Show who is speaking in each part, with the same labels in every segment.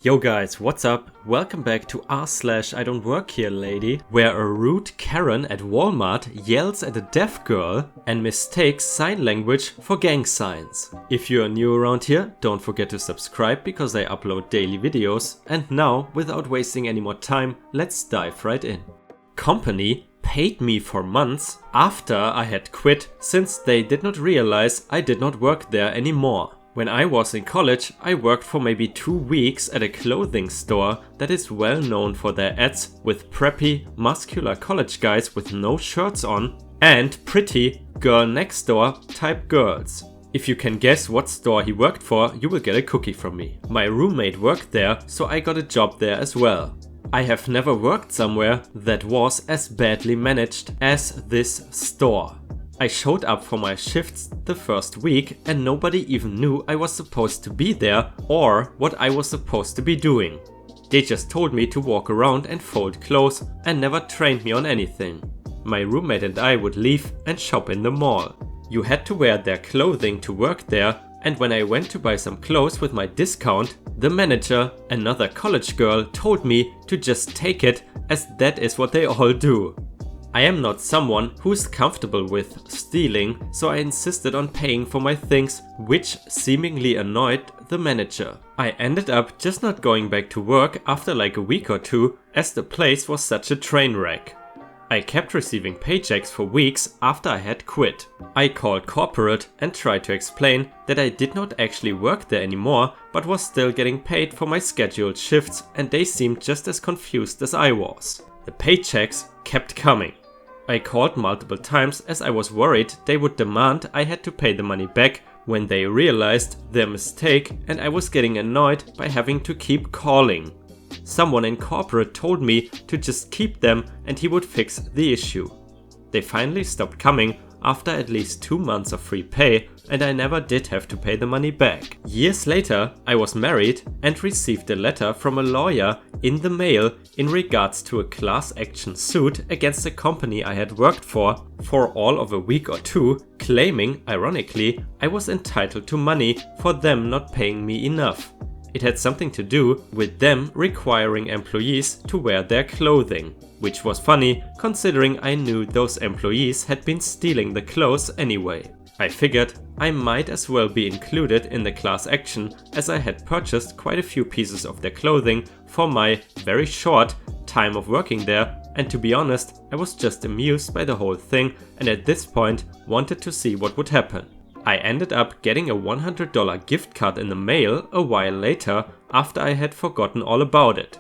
Speaker 1: Yo guys, what's up? Welcome back to r/IDontWorkHereLady, where a rude Karen at Walmart yells at a deaf girl and mistakes sign language for gang signs. If you're new around here, don't forget to subscribe because I upload daily videos. And now, without wasting any more time, let's dive right in. Company paid me for months after I had quit, since they did not realize I did not work there anymore. When I was in college, I worked for maybe 2 weeks at a clothing store that is well known for their ads with preppy, muscular college guys with no shirts on and pretty girl next door type girls. If you can guess what store he worked for, you will get a cookie from me. My roommate worked there, so I got a job there as well. I have never worked somewhere that was as badly managed as this store. I showed up for my shifts the first week and nobody even knew I was supposed to be there or what I was supposed to be doing. They just told me to walk around and fold clothes and never trained me on anything. My roommate and I would leave and shop in the mall. You had to wear their clothing to work there, and when I went to buy some clothes with my discount, the manager, another college girl, told me to just take it as that is what they all do. I am not someone who is comfortable with stealing, so I insisted on paying for my things, which seemingly annoyed the manager. I ended up just not going back to work after like a week or two, as the place was such a train wreck. I kept receiving paychecks for weeks after I had quit. I called corporate and tried to explain that I did not actually work there anymore, but was still getting paid for my scheduled shifts, and they seemed just as confused as I was. The paychecks kept coming. I called multiple times as I was worried they would demand I had to pay the money back when they realized their mistake, and I was getting annoyed by having to keep calling. Someone in corporate told me to just keep them and he would fix the issue. They finally stopped coming after at least 2 months of free pay, and I never did have to pay the money back. Years later, I was married and received a letter from a lawyer in the mail in regards to a class action suit against the company I had worked for all of a week or two, claiming, ironically, I was entitled to money for them not paying me enough. It had something to do with them requiring employees to wear their clothing, which was funny considering I knew those employees had been stealing the clothes anyway. I figured I might as well be included in the class action, as I had purchased quite a few pieces of their clothing for my very short time of working there, and to be honest, I was just amused by the whole thing and at this point wanted to see what would happen. I ended up getting a $100 gift card in the mail a while later after I had forgotten all about it.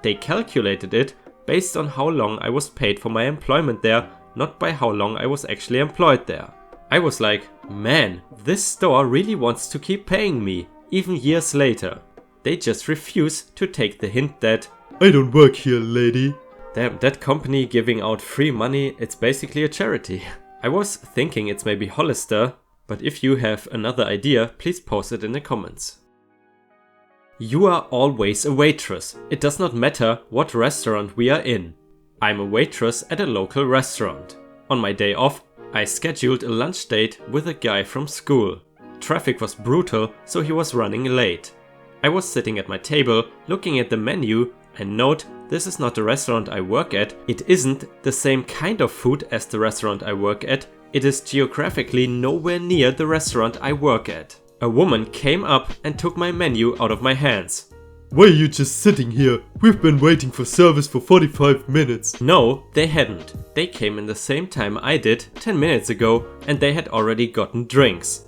Speaker 1: They calculated it based on how long I was paid for my employment there, not by how long I was actually employed there. I was like, man, this store really wants to keep paying me, even years later. They just refuse to take the hint that I don't work here, lady. Damn, that company giving out free money, it's basically a charity. I was thinking it's maybe Hollister, but if you have another idea, please post it in the comments. You are always a waitress. It does not matter what restaurant we are in. I'm a waitress at a local restaurant. On my day off, I scheduled a lunch date with a guy from school. Traffic was brutal, so he was running late. I was sitting at my table, looking at the menu, and note, this is not the restaurant I work at. It isn't the same kind of food as the restaurant I work at. It is geographically nowhere near the restaurant I work at. A woman came up and took my menu out of my hands.
Speaker 2: Why are you just sitting here? We've been waiting for service for 45 minutes.
Speaker 1: No, they hadn't. They came in the same time I did 10 minutes ago and they had already gotten drinks.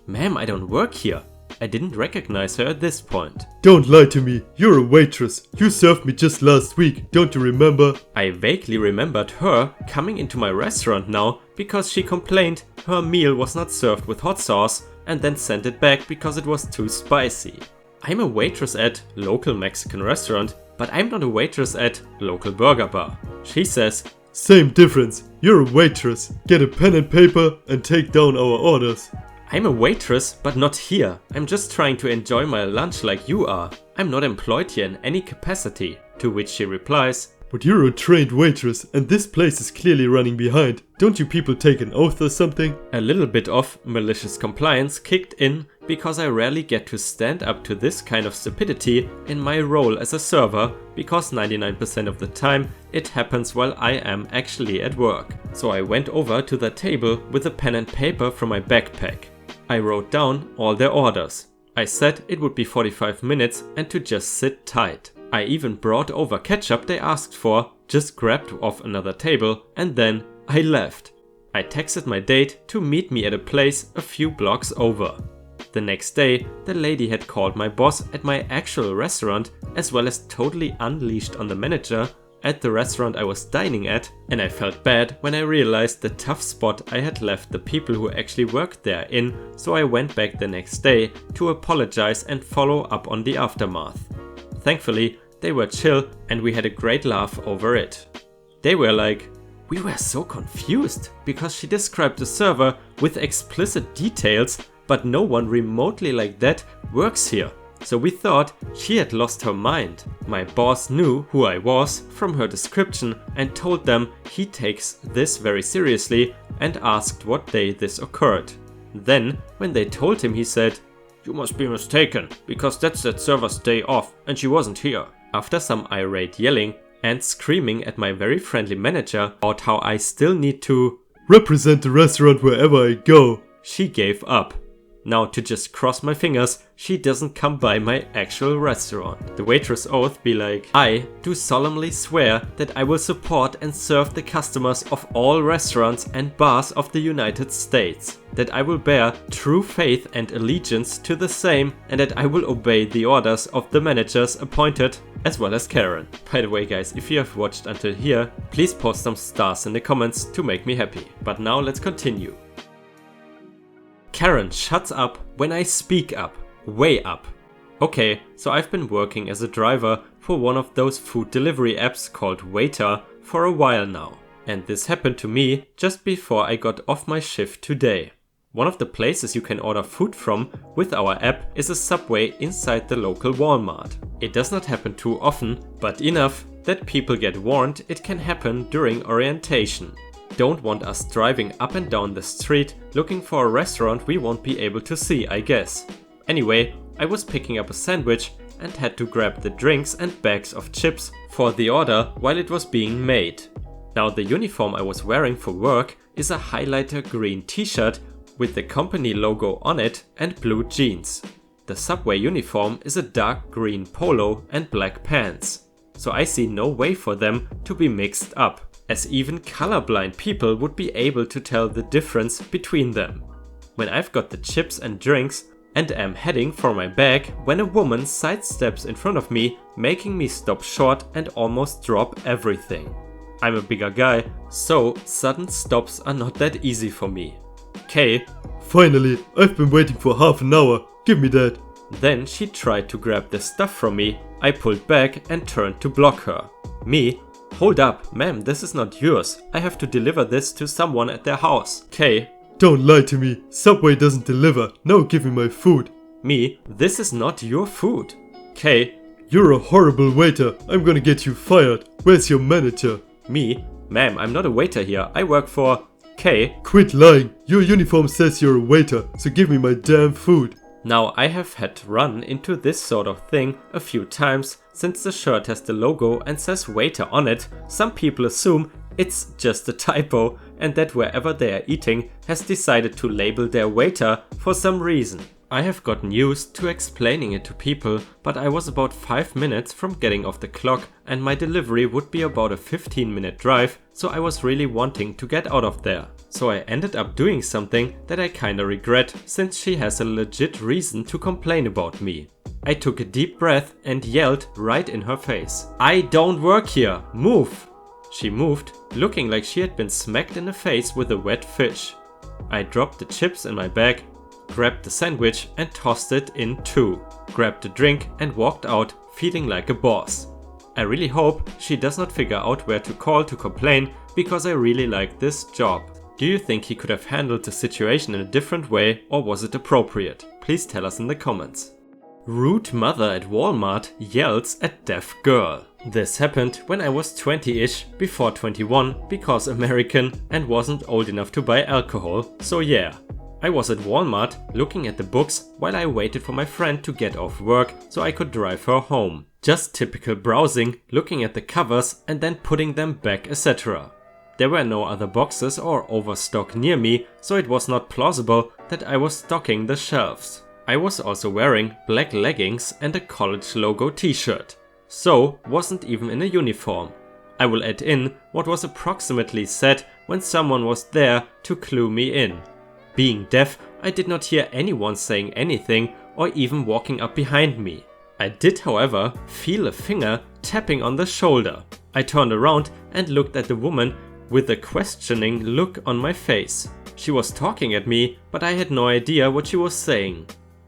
Speaker 1: Ma'am, I don't work here. I didn't recognize her at this point.
Speaker 2: Don't lie to me. You're a waitress. You served me just last week. Don't you remember?
Speaker 1: I vaguely remembered her coming into my restaurant now because she complained her meal was not served with hot sauce and then sent it back because it was too spicy. I'm a waitress at local Mexican restaurant, but I'm not a waitress at local burger bar. She says,
Speaker 2: same difference. You're a waitress. Get a pen and paper and take down our orders.
Speaker 1: I'm a waitress, but not here. I'm just trying to enjoy my lunch like you are. I'm not employed here in any capacity. To which she replies,
Speaker 2: but you're a trained waitress and this place is clearly running behind. Don't you people take an oath or something?
Speaker 1: A little bit of malicious compliance kicked in because I rarely get to stand up to this kind of stupidity in my role as a server, because 99% of the time it happens while I am actually at work. So I went over to the table with a pen and paper from my backpack. I wrote down all their orders. I said it would be 45 minutes and to just sit tight. I even brought over ketchup they asked for, just grabbed off another table, and then I left. I texted my date to meet me at a place a few blocks over. The next day, the lady had called my boss at my actual restaurant, as well as totally unleashed on the manager at the restaurant I was dining at, and I felt bad when I realized the tough spot I had left the people who actually worked there in, so I went back the next day to apologize and follow up on the aftermath. Thankfully, they were chill and we had a great laugh over it. They were like, "We were so confused because she described the server with explicit details, but no one remotely like that works here. So we thought she had lost her mind." My boss knew who I was from her description and told them he takes this very seriously and asked what day this occurred. Then, when they told him, he said, "You must be mistaken, because that's that server's day off and she wasn't here." After some irate yelling and screaming at my very friendly manager about how I still need to
Speaker 2: represent the restaurant wherever I go,
Speaker 1: she gave up. Now, to just cross my fingers, she doesn't come by my actual restaurant. The waitress oath be like, "I do solemnly swear that I will support and serve the customers of all restaurants and bars of the United States, that I will bear true faith and allegiance to the same, and that I will obey the orders of the managers appointed, as well as Karen." By the way guys, if you have watched until here, please post some stars in the comments to make me happy. But now let's continue. Karen shuts up when I speak up. Way up. Okay, so I've been working as a driver for one of those food delivery apps called Waiter for a while now. And this happened to me just before I got off my shift today. One of the places you can order food from with our app is a Subway inside the local Walmart. It does not happen too often, but enough that people get warned it can happen during orientation. Don't want us driving up and down the street looking for a restaurant we won't be able to see, I guess. Anyway, I was picking up a sandwich and had to grab the drinks and bags of chips for the order while it was being made. Now, the uniform I was wearing for work is a highlighter green t-shirt with the company logo on it and blue jeans. The Subway uniform is a dark green polo and black pants. So I see no way for them to be mixed up, as even colorblind people would be able to tell the difference between them. When I've got the chips and drinks and am heading for my bag, when a woman sidesteps in front of me, making me stop short and almost drop everything. I'm a bigger guy, so sudden stops are not that easy for me. "Okay."
Speaker 2: "Finally, I've been waiting for half an hour, give me that."
Speaker 1: Then she tried to grab the stuff from me. I pulled back and turned to block her. Me, "Hold up, ma'am, this is not yours. I have to deliver this to someone at their house." "Okay."
Speaker 2: "Don't lie to me, Subway doesn't deliver, now give me my food."
Speaker 1: Me, "This is not your food." "Okay."
Speaker 2: "You're a horrible waiter, I'm gonna get you fired. Where's your manager?"
Speaker 1: Me, "Ma'am, I'm not a waiter here, I work for..." "Okay."
Speaker 2: "Quit lying, your uniform says you're a waiter, so give me my damn food."
Speaker 1: Now, I have had run into this sort of thing a few times. Since the shirt has the logo and says waiter on it, some people assume it's just a typo and that wherever they are eating has decided to label their waiter for some reason. I have gotten used to explaining it to people, but I was about 5 minutes from getting off the clock and my delivery would be about a 15-minute drive, so I was really wanting to get out of there. So I ended up doing something that I kinda regret, since she has a legit reason to complain about me. I took a deep breath and yelled right in her face, "I don't work here, move!" She moved, looking like she had been smacked in the face with a wet fish. I dropped the chips in my bag, grabbed the sandwich and tossed it in too, grabbed a drink and walked out feeling like a boss. I really hope she does not figure out where to call to complain, because I really like this job. Do you think he could have handled the situation in a different way, or was it appropriate? Please tell us in the comments. Rude mother at Walmart yells at deaf girl. This happened when I was 20-ish, before 21, because American and wasn't old enough to buy alcohol, so yeah. I was at Walmart looking at the books while I waited for my friend to get off work so I could drive her home. Just typical browsing, looking at the covers and then putting them back, etc. There were no other boxes or overstock near me, so it was not plausible that I was stocking the shelves. I was also wearing black leggings and a college logo t-shirt, so wasn't even in a uniform. I will add in what was approximately said when someone was there to clue me in. Being deaf, I did not hear anyone saying anything or even walking up behind me. I did, however, feel a finger tapping on the shoulder. I turned around and looked at the woman with a questioning look on my face. She was talking at me, but I had no idea what she was saying.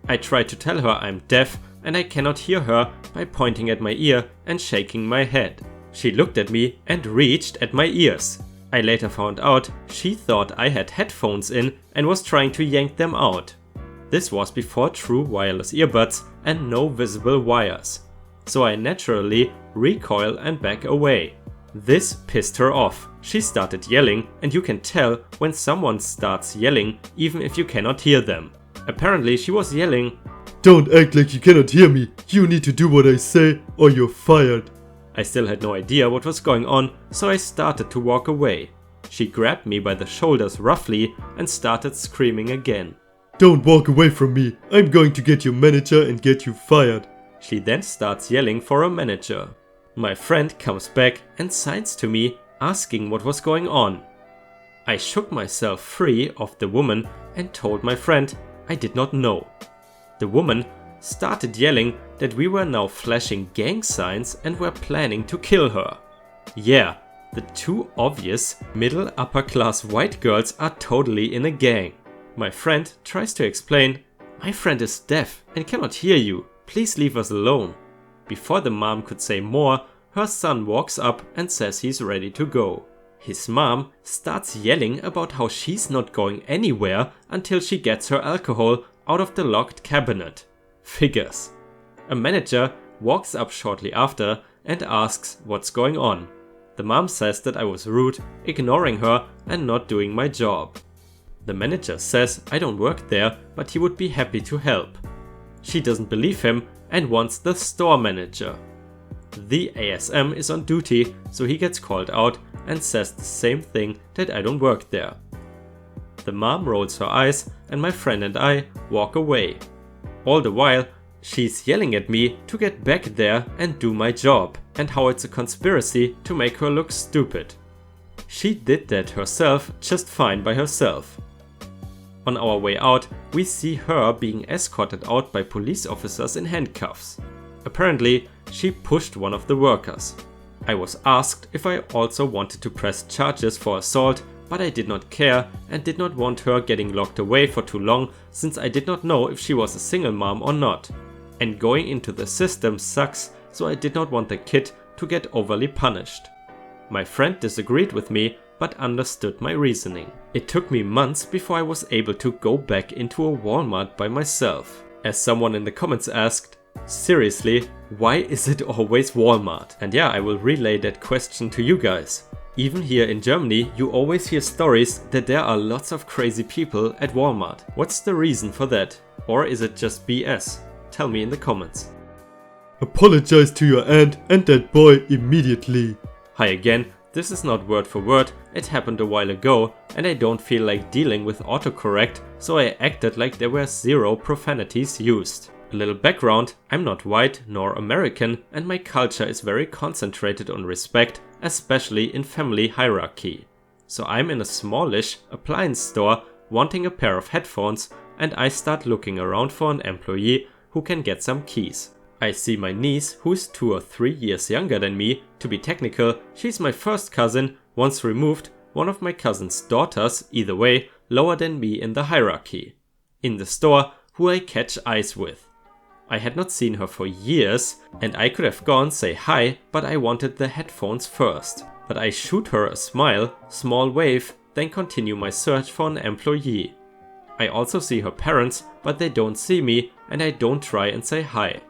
Speaker 1: I tried to tell her I'm deaf and I cannot hear her by pointing at my ear and shaking my head. She looked at me and reached at my ears. I later found out she thought I had headphones in and was trying to yank them out. This was before true wireless earbuds and no visible wires, so I naturally recoil and back away. This pissed her off. She started yelling, and you can tell when someone starts yelling even if you cannot hear them. Apparently she was yelling,
Speaker 2: "Don't act like you cannot hear me. You need to do what I say or you're fired."
Speaker 1: I still had no idea what was going on, so I started to walk away. She grabbed me by the shoulders roughly and started screaming again.
Speaker 2: "Don't walk away from me. I'm going to get your manager and get you fired."
Speaker 1: She then starts yelling for a manager. My friend comes back and signs to me asking what was going on. I shook myself free of the woman and told my friend I did not know. The woman started yelling that we were now flashing gang signs and were planning to kill her. Yeah, the two obvious middle upper class white girls are totally in a gang. My friend tries to explain, "My friend is deaf and cannot hear you. Please leave us alone." Before the mom could say more, her son walks up and says he's ready to go. His mom starts yelling about how she's not going anywhere until she gets her alcohol out of the locked cabinet. Figures. A manager walks up shortly after and asks what's going on. The mom says that I was rude, ignoring her and not doing my job. The manager says I don't work there, but he would be happy to help. She doesn't believe him and wants the store manager. The ASM is on duty, so he gets called out and says the same thing, that I don't work there. The mom rolls her eyes and my friend and I walk away. All the while, she's yelling at me to get back there and do my job, and how it's a conspiracy to make her look stupid. She did that herself just fine by herself. On our way out, we see her being escorted out by police officers in handcuffs. Apparently, she pushed one of the workers. I was asked if I also wanted to press charges for assault, but I did not care and did not want her getting locked away for too long, since I did not know if she was a single mom or not. And going into the system sucks, so I did not want the kid to get overly punished. My friend disagreed with me, but understood my reasoning. It took me months before I was able to go back into a Walmart by myself. As someone in the comments asked, seriously, why is it always Walmart? And yeah, I will relay that question to you guys. Even here in Germany, you always hear stories that there are lots of crazy people at Walmart. What's the reason for that? Or is it just BS? Tell me in the comments.
Speaker 2: Apologize to your aunt and that boy immediately.
Speaker 1: Hi again, this is not word for word, it happened a while ago and I don't feel like dealing with autocorrect, so I acted like there were 0 profanities used. A little background, I'm not white nor American and my culture is very concentrated on respect, especially in family hierarchy. So I'm in a smallish appliance store wanting a pair of headphones and I start looking around for an employee who can get some keys. I see my niece, who's 2 or 3 years younger than me. To be technical, she's my first cousin, once removed, one of my cousin's daughters, either way, lower than me in the hierarchy. In the store, who I catch eyes with. I had not seen her for years and I could have gone say hi, but I wanted the headphones first. But I shoot her a smile, small wave, then continue my search for an employee. I also see her parents, but they don't see me and I don't try and say hi.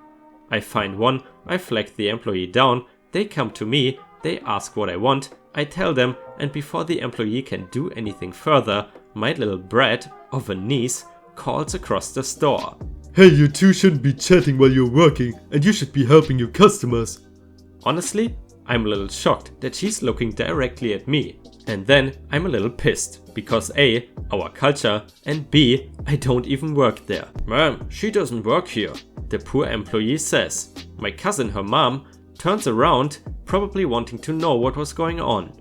Speaker 1: I find one, I flag the employee down, they come to me, they ask what I want, I tell them, and before the employee can do anything further, my little brat of a niece calls across the store.
Speaker 2: Hey, you two shouldn't be chatting while you're working, and you should be helping your customers.
Speaker 1: Honestly, I'm a little shocked that she's looking directly at me. And then I'm a little pissed, because A, our culture, and B, I don't even work there. Ma'am, she doesn't work here, the poor employee says. My cousin, her mom, turns around, probably wanting to know what was going on.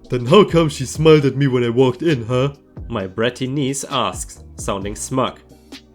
Speaker 2: Then how come she smiled at me when I walked in, huh?
Speaker 1: My bratty niece asks, sounding smug.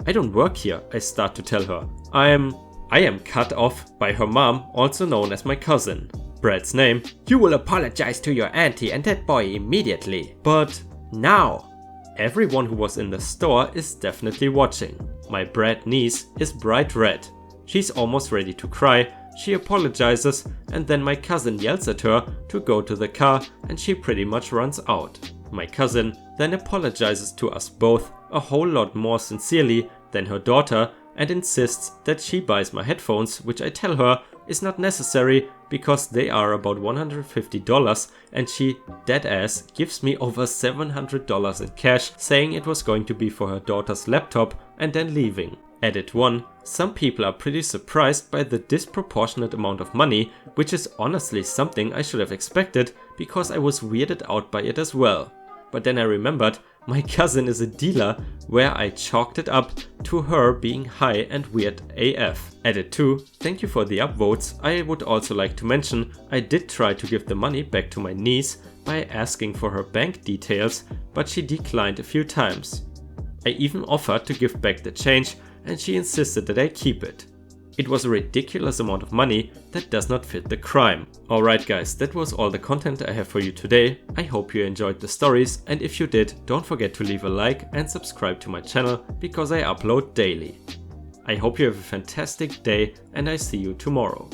Speaker 1: I don't work here, I start to tell her. I am cut off by her mom, also known as my cousin. Brad's name. You will apologize to your auntie and that boy immediately. But now. Everyone who was in the store is definitely watching. My brat niece is bright red. She's almost ready to cry. She apologizes and then my cousin yells at her to go to the car and she pretty much runs out. My cousin then apologizes to us both a whole lot more sincerely than her daughter and insists that she buys my headphones, which I tell her is not necessary because they are about $150 and she deadass gives me over $700 in cash, saying it was going to be for her daughter's laptop and then leaving. Edit 1. Some people are pretty surprised by the disproportionate amount of money, which is honestly something I should have expected because I was weirded out by it as well. But then I remembered my cousin is a dealer, where I chalked it up to her being high and weird AF. Edit 2. Thank you for the upvotes. I would also like to mention I did try to give the money back to my niece by asking for her bank details, but she declined a few times. I even offered to give back the change and she insisted that I keep it. It was a ridiculous amount of money that does not fit the crime. Alright guys, that was all the content I have for you today. I hope you enjoyed the stories, and if you did, don't forget to leave a like and subscribe to my channel because I upload daily. I hope you have a fantastic day and I see you tomorrow.